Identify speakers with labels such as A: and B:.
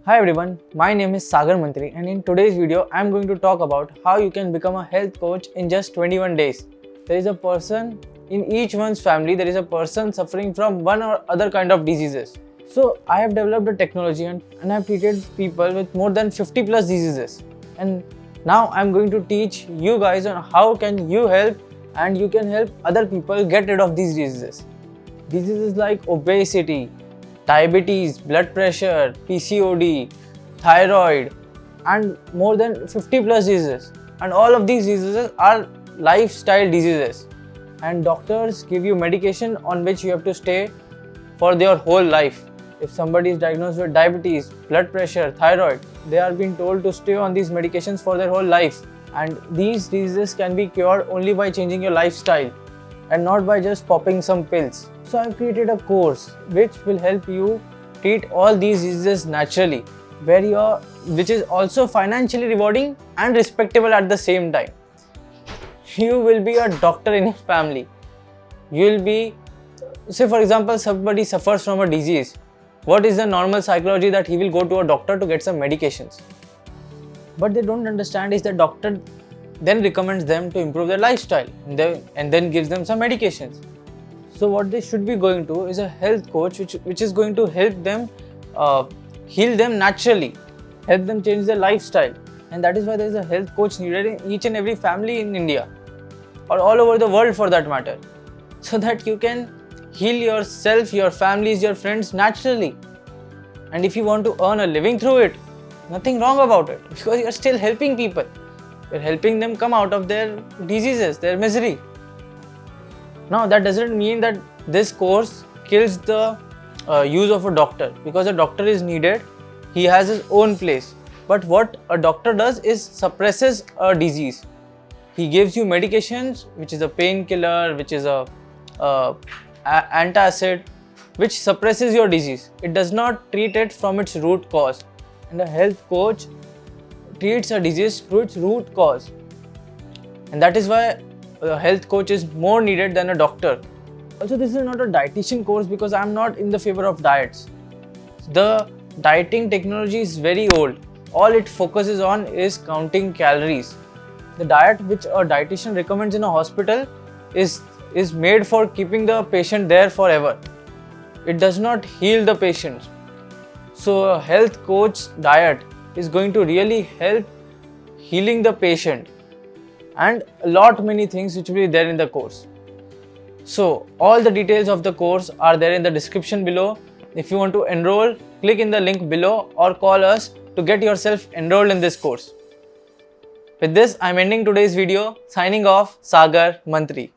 A: Hi everyone, my name is Sagar Mantry and in today's video I am going to talk about how you can become a health coach in just 21 days. There is a person in each one's family, there is a person suffering from one or other kind of diseases. So I have developed a technology and I have treated people with more than 50 plus diseases. And now I am going to teach you guys on how can you help and you can help other people get rid of these diseases. Diseases like obesity, diabetes, blood pressure, PCOD, thyroid and more than 50 plus diseases. And all of these diseases are lifestyle diseases. And doctors give you medication on which you have to stay for their whole life. If somebody is diagnosed with diabetes, blood pressure, thyroid, they are being told to stay on these medications for their whole life. And these diseases can be cured only by changing your lifestyle and not by just popping some pills. So I've created a course which will help you treat all these diseases naturally, which is also financially rewarding and respectable at the same time. You will be a doctor in your family. You will be, say for example, somebody suffers from a disease. What is the normal psychology that he will go to a doctor to get some medications? But they don't understand is the doctor then recommends them to improve their lifestyle and then gives them some medications. So what they should be going to is a health coach which is going to help them heal them naturally, help them change their lifestyle. And that is why there is a health coach needed in each and every family in India or all over the world for that matter, so that you can heal yourself, your families, your friends naturally. And if you want to earn a living through it, nothing wrong about it, because you are still helping people. You're helping them come out of their diseases, their misery. Now that doesn't mean that this course kills the use of a doctor, because a doctor is needed. He has his own place. But what a doctor does is suppresses a disease. He gives you medications, which is a painkiller, which is a antacid, which suppresses your disease. It does not treat it from its root cause. And a health coach treats a disease through its root cause. And that is why a health coach is more needed than a doctor. Also, this is not a dietitian course because I am not in the favor of diets. The dieting technology is very old. All it focuses on is counting calories. The diet which a dietitian recommends in a hospital is made for keeping the patient there forever. It does not heal the patient. So a health coach diet is going to really help healing the patient, and a lot many things which will be there in the course. So all the details of the course are there in the description below. If you want to enroll, click in the link below or call us to get yourself enrolled in this course. With this, I am ending today's video. Signing off, Sagar Mantry.